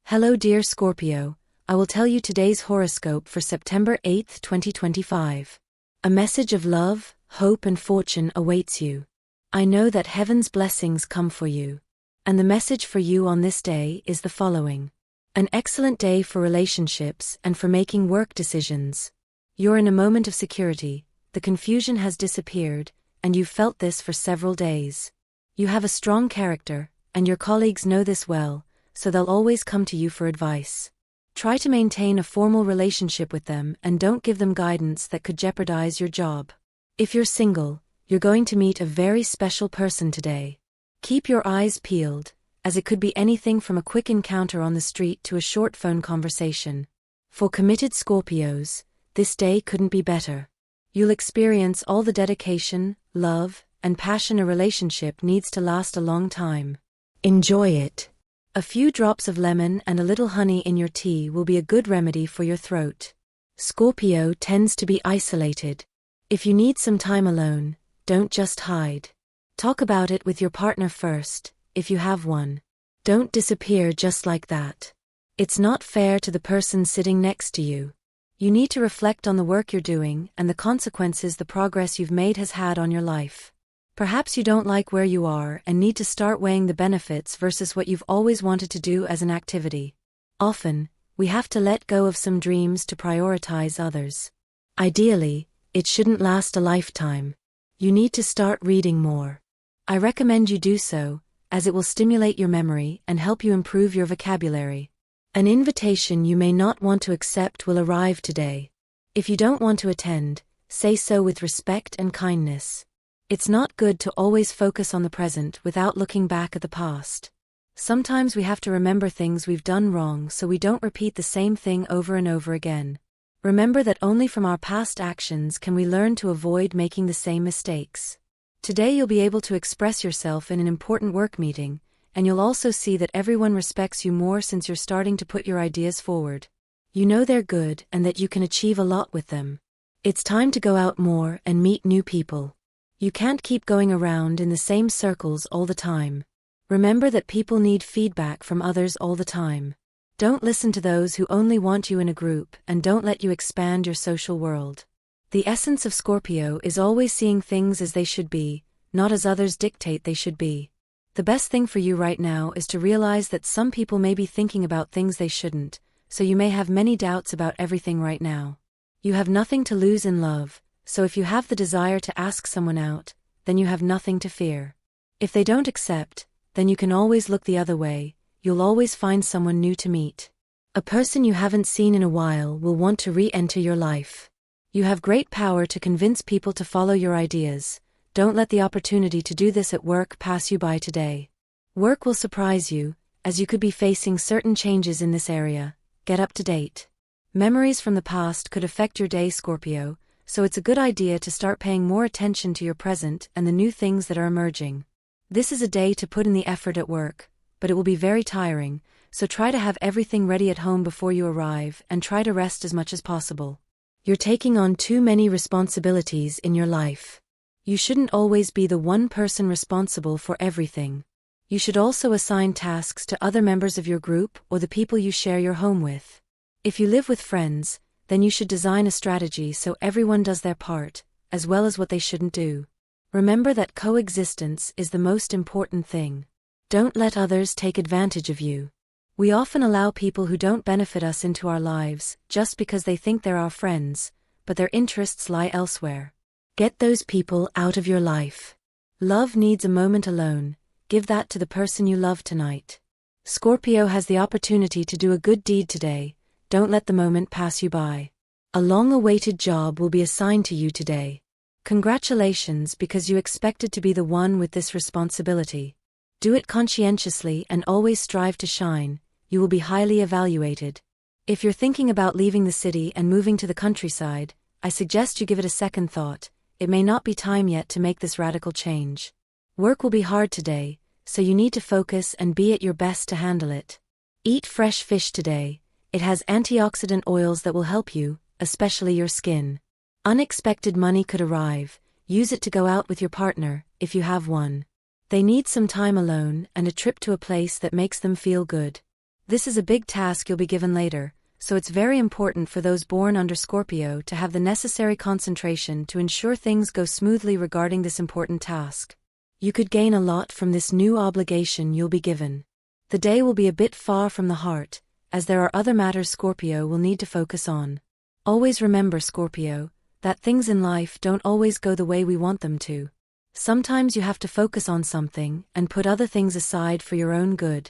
Hello dear Scorpio, I will tell you today's horoscope for September 8, 2025. A message of love, hope and fortune awaits you. I know that heaven's blessings come for you. And the message for you on this day is the following. An excellent day for relationships and for making work decisions. You're in a moment of security, the confusion has disappeared, and you've felt this for several days. You have a strong character, and your colleagues know this well, so they'll always come to you for advice. Try to maintain a formal relationship with them and don't give them guidance that could jeopardize your job. If you're single, you're going to meet a very special person today. Keep your eyes peeled, as it could be anything from a quick encounter on the street to a short phone conversation. For committed Scorpios, this day couldn't be better. You'll experience all the dedication, love, and passion a relationship needs to last a long time. Enjoy it. A few drops of lemon and a little honey in your tea will be a good remedy for your throat. Scorpio tends to be isolated. If you need some time alone, don't just hide. Talk about it with your partner first, if you have one. Don't disappear just like that. It's not fair to the person sitting next to you. You need to reflect on the work you're doing and the consequences the progress you've made has had on your life. Perhaps you don't like where you are and need to start weighing the benefits versus what you've always wanted to do as an activity. Often, we have to let go of some dreams to prioritize others. Ideally, it shouldn't last a lifetime. You need to start reading more. I recommend you do so, as it will stimulate your memory and help you improve your vocabulary. An invitation you may not want to accept will arrive today. If you don't want to attend, say so with respect and kindness. It's not good to always focus on the present without looking back at the past. Sometimes we have to remember things we've done wrong so we don't repeat the same thing over and over again. Remember that only from our past actions can we learn to avoid making the same mistakes. Today you'll be able to express yourself in an important work meeting, and you'll also see that everyone respects you more since you're starting to put your ideas forward. You know they're good and that you can achieve a lot with them. It's time to go out more and meet new people. You can't keep going around in the same circles all the time. Remember that people need feedback from others all the time. Don't listen to those who only want you in a group and don't let you expand your social world. The essence of Scorpio is always seeing things as they should be, not as others dictate they should be. The best thing for you right now is to realize that some people may be thinking about things they shouldn't, so you may have many doubts about everything right now. You have nothing to lose in love, so if you have the desire to ask someone out, then you have nothing to fear. If they don't accept, then you can always look the other way, you'll always find someone new to meet. A person you haven't seen in a while will want to re-enter your life. You have great power to convince people to follow your ideas. Don't let the opportunity to do this at work pass you by today. Work will surprise you, as you could be facing certain changes in this area. Get up to date. Memories from the past could affect your day, Scorpio, so it's a good idea to start paying more attention to your present and the new things that are emerging. This is a day to put in the effort at work, but it will be very tiring, so try to have everything ready at home before you arrive and try to rest as much as possible. You're taking on too many responsibilities in your life. You shouldn't always be the one person responsible for everything. You should also assign tasks to other members of your group or the people you share your home with. If you live with friends, then you should design a strategy so everyone does their part, as well as what they shouldn't do. Remember that coexistence is the most important thing. Don't let others take advantage of you. We often allow people who don't benefit us into our lives just because they think they're our friends, but their interests lie elsewhere. Get those people out of your life. Love needs a moment alone, give that to the person you love tonight. Scorpio has the opportunity to do a good deed today. Don't let the moment pass you by. A long-awaited job will be assigned to you today. Congratulations because you expected to be the one with this responsibility. Do it conscientiously and always strive to shine. You will be highly evaluated. If you're thinking about leaving the city and moving to the countryside, I suggest you give it a second thought. It may not be time yet to make this radical change. Work will be hard today, so you need to focus and be at your best to handle it. Eat fresh fish today. It has antioxidant oils that will help you, especially your skin. Unexpected money could arrive. Use it to go out with your partner, if you have one. They need some time alone and a trip to a place that makes them feel good. This is a big task you'll be given later, so it's very important for those born under Scorpio to have the necessary concentration to ensure things go smoothly regarding this important task. You could gain a lot from this new obligation you'll be given. The day will be a bit far from the heart, as there are other matters Scorpio will need to focus on. Always remember, Scorpio, that things in life don't always go the way we want them to. Sometimes you have to focus on something and put other things aside for your own good.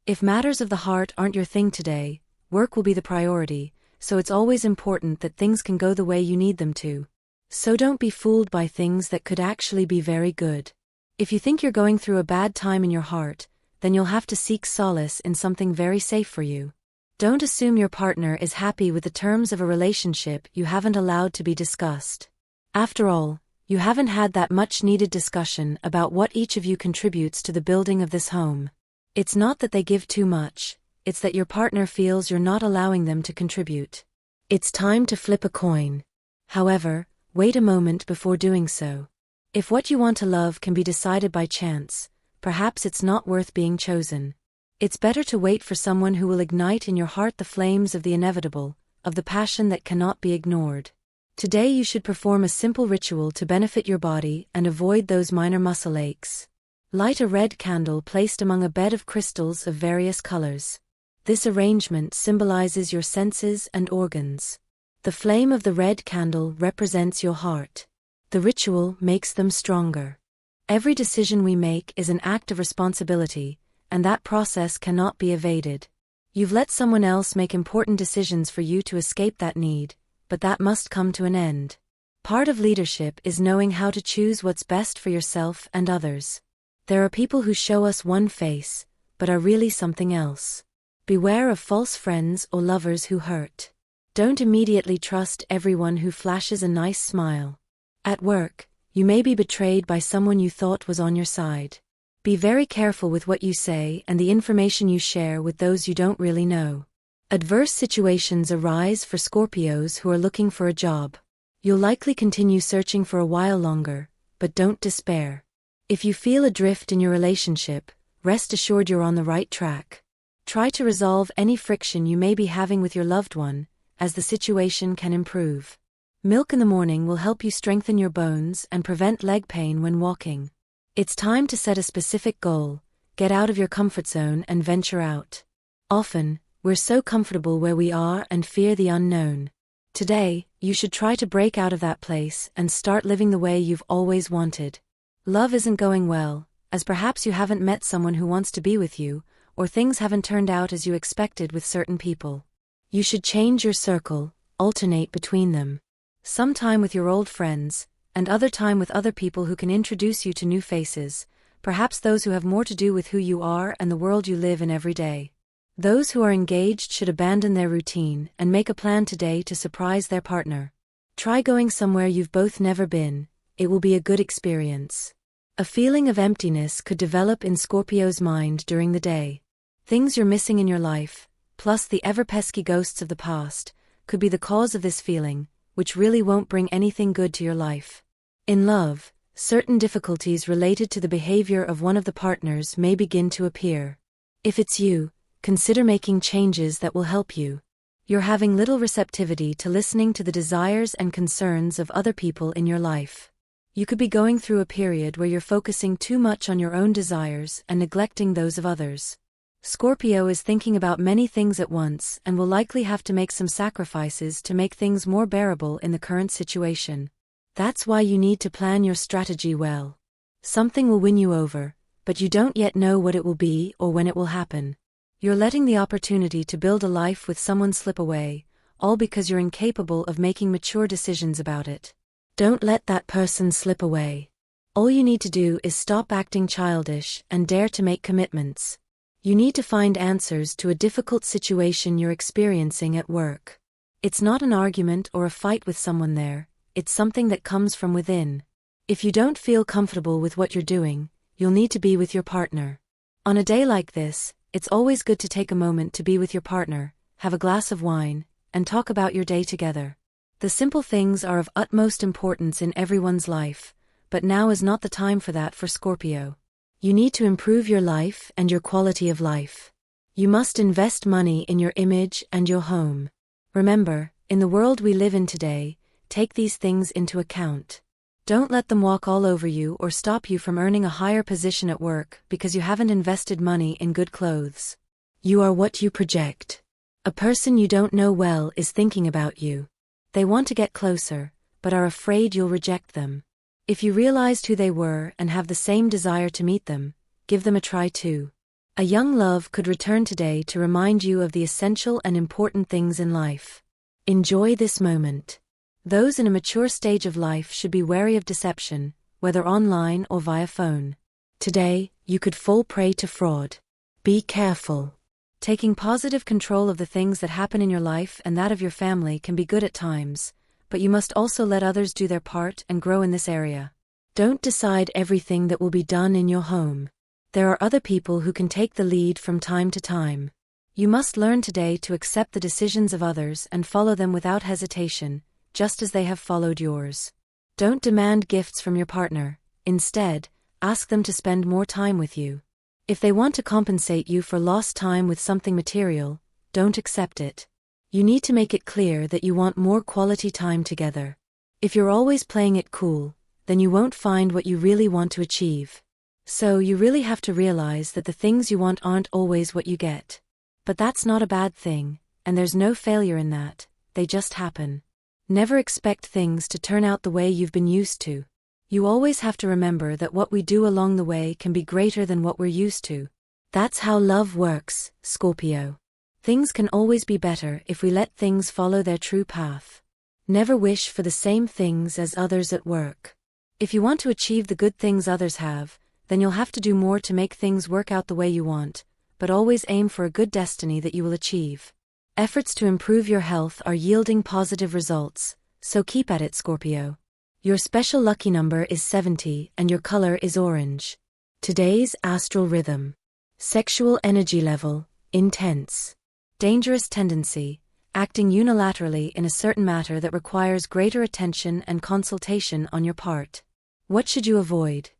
If matters of the heart aren't your thing today, work will be the priority, so it's always important that things can go the way you need them to. So don't be fooled by things that could actually be very good. If you think you're going through a bad time in your heart, then you'll have to seek solace in something very safe for you. Don't assume your partner is happy with the terms of a relationship you haven't allowed to be discussed. After all, you haven't had that much needed discussion about what each of you contributes to the building of this home. It's not that they give too much, it's that your partner feels you're not allowing them to contribute. It's time to flip a coin. However, wait a moment before doing so. If what you want to love can be decided by chance, perhaps it's not worth being chosen. It's better to wait for someone who will ignite in your heart the flames of the inevitable, of the passion that cannot be ignored. Today you should perform a simple ritual to benefit your body and avoid those minor muscle aches. Light a red candle placed among a bed of crystals of various colors. This arrangement symbolizes your senses and organs. The flame of the red candle represents your heart. The ritual makes them stronger. Every decision we make is an act of responsibility, and that process cannot be evaded. You've let someone else make important decisions for you to escape that need, but that must come to an end. Part of leadership is knowing how to choose what's best for yourself and others. There are people who show us one face, but are really something else. Beware of false friends or lovers who hurt. Don't immediately trust everyone who flashes a nice smile. At work, you may be betrayed by someone you thought was on your side. Be very careful with what you say and the information you share with those you don't really know. Adverse situations arise for Scorpios who are looking for a job. You'll likely continue searching for a while longer, but don't despair. If you feel adrift in your relationship, rest assured you're on the right track. Try to resolve any friction you may be having with your loved one, as the situation can improve. Milk in the morning will help you strengthen your bones and prevent leg pain when walking. It's time to set a specific goal, get out of your comfort zone and venture out. Often, we're so comfortable where we are and fear the unknown. Today, you should try to break out of that place and start living the way you've always wanted. Love isn't going well, as perhaps you haven't met someone who wants to be with you, or things haven't turned out as you expected with certain people. You should change your circle, alternate between them. Some time with your old friends, and other time with other people who can introduce you to new faces, perhaps those who have more to do with who you are and the world you live in every day. Those who are engaged should abandon their routine and make a plan today to surprise their partner. Try going somewhere you've both never been, it will be a good experience. A feeling of emptiness could develop in Scorpio's mind during the day. Things you're missing in your life, plus the ever-pesky ghosts of the past, could be the cause of this feeling, which really won't bring anything good to your life. In love, certain difficulties related to the behavior of one of the partners may begin to appear. If it's you, consider making changes that will help you. You're having little receptivity to listening to the desires and concerns of other people in your life. You could be going through a period where you're focusing too much on your own desires and neglecting those of others. Scorpio is thinking about many things at once and will likely have to make some sacrifices to make things more bearable in the current situation. That's why you need to plan your strategy well. Something will win you over, but you don't yet know what it will be or when it will happen. You're letting the opportunity to build a life with someone slip away, all because you're incapable of making mature decisions about it. Don't let that person slip away. All you need to do is stop acting childish and dare to make commitments. You need to find answers to a difficult situation you're experiencing at work. It's not an argument or a fight with someone there, it's something that comes from within. If you don't feel comfortable with what you're doing, you'll need to be with your partner. On a day like this, it's always good to take a moment to be with your partner, have a glass of wine, and talk about your day together. The simple things are of utmost importance in everyone's life, but now is not the time for that for Scorpio. You need to improve your life and your quality of life. You must invest money in your image and your home. Remember, in the world we live in today, take these things into account. Don't let them walk all over you or stop you from earning a higher position at work because you haven't invested money in good clothes. You are what you project. A person you don't know well is thinking about you. They want to get closer, but are afraid you'll reject them. If you realized who they were and have the same desire to meet them, give them a try too. A young love could return today to remind you of the essential and important things in life. Enjoy this moment. Those in a mature stage of life should be wary of deception, whether online or via phone. Today, you could fall prey to fraud. Be careful. Taking positive control of the things that happen in your life and that of your family can be good at times, but you must also let others do their part and grow in this area. Don't decide everything that will be done in your home. There are other people who can take the lead from time to time. You must learn today to accept the decisions of others and follow them without hesitation, just as they have followed yours. Don't demand gifts from your partner. Instead, ask them to spend more time with you. If they want to compensate you for lost time with something material, don't accept it. You need to make it clear that you want more quality time together. If you're always playing it cool, then you won't find what you really want to achieve. So you really have to realize that the things you want aren't always what you get. But that's not a bad thing, and there's no failure in that, they just happen. Never expect things to turn out the way you've been used to. You always have to remember that what we do along the way can be greater than what we're used to. That's how love works, Scorpio. Things can always be better if we let things follow their true path. Never wish for the same things as others at work. If you want to achieve the good things others have, then you'll have to do more to make things work out the way you want, but always aim for a good destiny that you will achieve. Efforts to improve your health are yielding positive results, so keep at it, Scorpio. Your special lucky number is 70 and your color is orange. Today's astral rhythm. Sexual energy level, intense. Dangerous tendency, acting unilaterally in a certain matter that requires greater attention and consultation on your part. What should you avoid?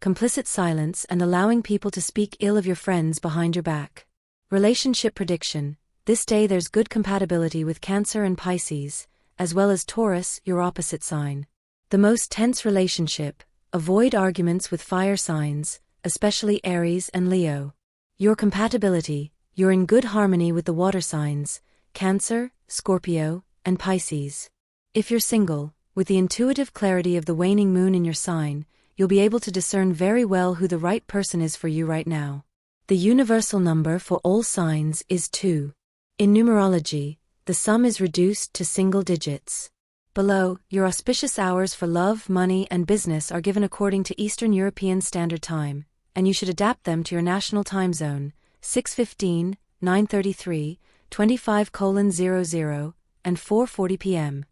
Complicit silence and allowing people to speak ill of your friends behind your back. Relationship prediction. This day there's good compatibility with Cancer and Pisces, as well as Taurus, your opposite sign. The most tense relationship. Avoid arguments with fire signs, especially Aries and Leo. Your compatibility. You're in good harmony with the water signs, Cancer, Scorpio, and Pisces. If you're single, with the intuitive clarity of the waning moon in your sign, you'll be able to discern very well who the right person is for you right now. The universal number for all signs is 2. In numerology, the sum is reduced to single digits. Below, your auspicious hours for love, money, and business are given according to Eastern European Standard Time, and you should adapt them to your national time zone, 6:15, 9:33, 25:00, and 4:40 p.m.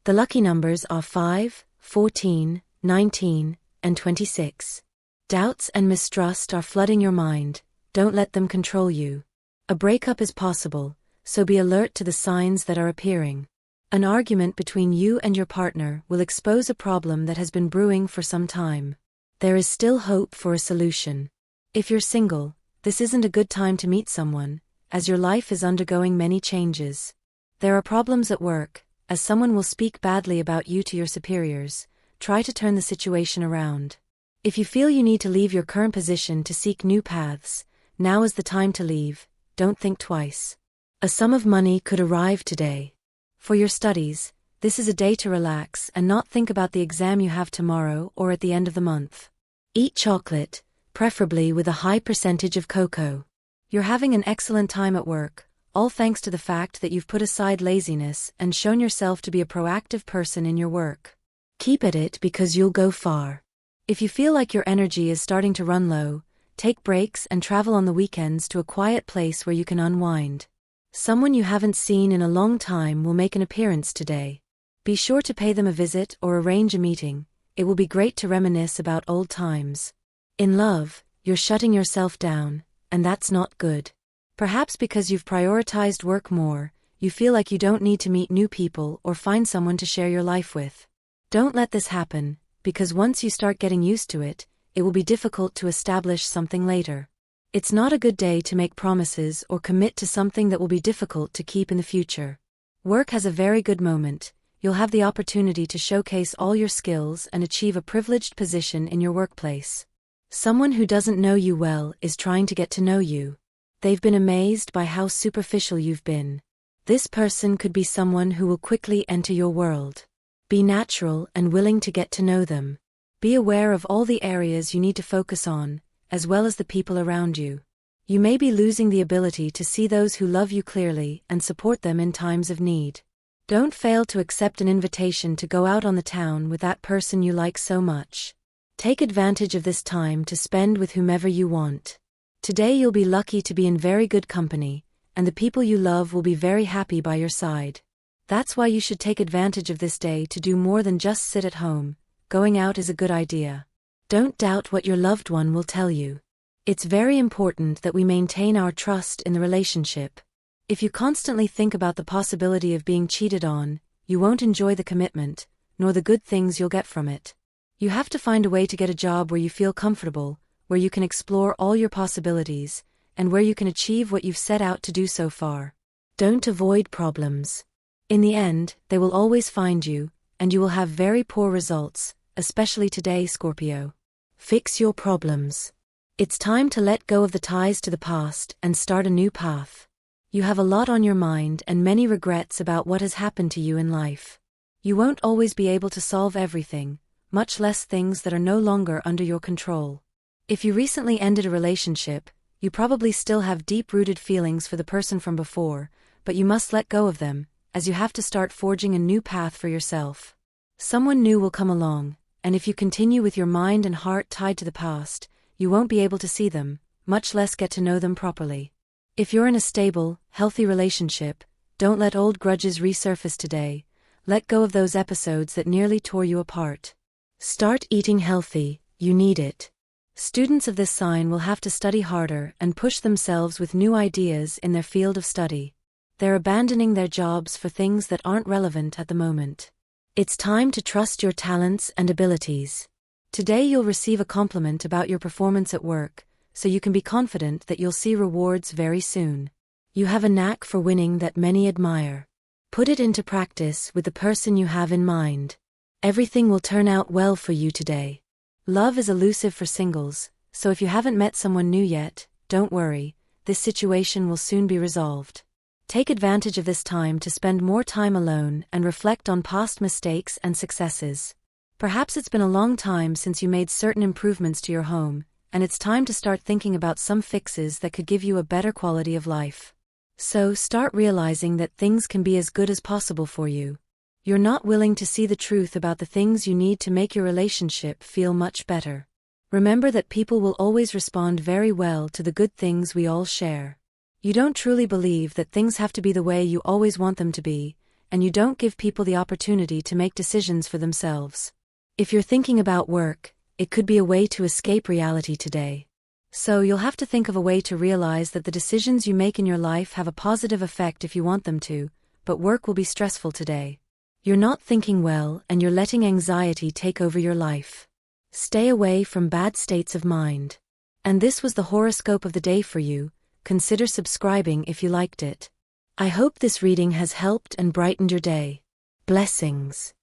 The lucky numbers are 5, 14, 19, and 26. Doubts and mistrust are flooding your mind, don't let them control you. A breakup is possible, so be alert to the signs that are appearing. An argument between you and your partner will expose a problem that has been brewing for some time. There is still hope for a solution. If you're single, this isn't a good time to meet someone, as your life is undergoing many changes. There are problems at work, as someone will speak badly about you to your superiors. Try to turn the situation around. If you feel you need to leave your current position to seek new paths, now is the time to leave, don't think twice. A sum of money could arrive today. For your studies, this is a day to relax and not think about the exam you have tomorrow or at the end of the month. Eat chocolate, preferably with a high percentage of cocoa. You're having an excellent time at work, all thanks to the fact that you've put aside laziness and shown yourself to be a proactive person in your work. Keep at it because you'll go far. If you feel like your energy is starting to run low, take breaks and travel on the weekends to a quiet place where you can unwind. Someone you haven't seen in a long time will make an appearance today. Be sure to pay them a visit or arrange a meeting. It will be great to reminisce about old times. In love, you're shutting yourself down, and that's not good. Perhaps because you've prioritized work more, you feel like you don't need to meet new people or find someone to share your life with. Don't let this happen, because once you start getting used to it, it will be difficult to establish something later. It's not a good day to make promises or commit to something that will be difficult to keep in the future. Work has a very good moment. You'll have the opportunity to showcase all your skills and achieve a privileged position in your workplace. Someone who doesn't know you well is trying to get to know you. They've been amazed by how superficial you've been. This person could be someone who will quickly enter your world. Be natural and willing to get to know them. Be aware of all the areas you need to focus on, as well as the people around you. You may be losing the ability to see those who love you clearly and support them in times of need. Don't fail to accept an invitation to go out on the town with that person you like so much. Take advantage of this time to spend with whomever you want. Today you'll be lucky to be in very good company, and the people you love will be very happy by your side. That's why you should take advantage of this day to do more than just sit at home. Going out is a good idea. Don't doubt what your loved one will tell you. It's very important that we maintain our trust in the relationship. If you constantly think about the possibility of being cheated on, you won't enjoy the commitment, nor the good things you'll get from it. You have to find a way to get a job where you feel comfortable, where you can explore all your possibilities, and where you can achieve what you've set out to do so far. Don't avoid problems. In the end, they will always find you, and you will have very poor results, especially today, Scorpio. Fix your problems. It's time to let go of the ties to the past and start a new path. You have a lot on your mind and many regrets about what has happened to you in life. You won't always be able to solve everything, much less things that are no longer under your control. If you recently ended a relationship, you probably still have deep-rooted feelings for the person from before, but you must let go of them, as you have to start forging a new path for yourself. Someone new will come along, and if you continue with your mind and heart tied to the past, you won't be able to see them, much less get to know them properly. If you're in a stable, healthy relationship, don't let old grudges resurface today. Let go of those episodes that nearly tore you apart. Start eating healthy, you need it. Students of this sign will have to study harder and push themselves with new ideas in their field of study. They're abandoning their jobs for things that aren't relevant at the moment. It's time to trust your talents and abilities. Today you'll receive a compliment about your performance at work, so you can be confident that you'll see rewards very soon. You have a knack for winning that many admire. Put it into practice with the person you have in mind. Everything will turn out well for you today. Love is elusive for singles, so if you haven't met someone new yet, don't worry, this situation will soon be resolved. Take advantage of this time to spend more time alone and reflect on past mistakes and successes. Perhaps it's been a long time since you made certain improvements to your home, and it's time to start thinking about some fixes that could give you a better quality of life. So start realizing that things can be as good as possible for you. You're not willing to see the truth about the things you need to make your relationship feel much better. Remember that people will always respond very well to the good things we all share. You don't truly believe that things have to be the way you always want them to be, and you don't give people the opportunity to make decisions for themselves. If you're thinking about work, it could be a way to escape reality today. So you'll have to think of a way to realize that the decisions you make in your life have a positive effect if you want them to, but work will be stressful today. You're not thinking well and you're letting anxiety take over your life. Stay away from bad states of mind. And this was the horoscope of the day for you. Consider subscribing if you liked it. I hope this reading has helped and brightened your day. Blessings.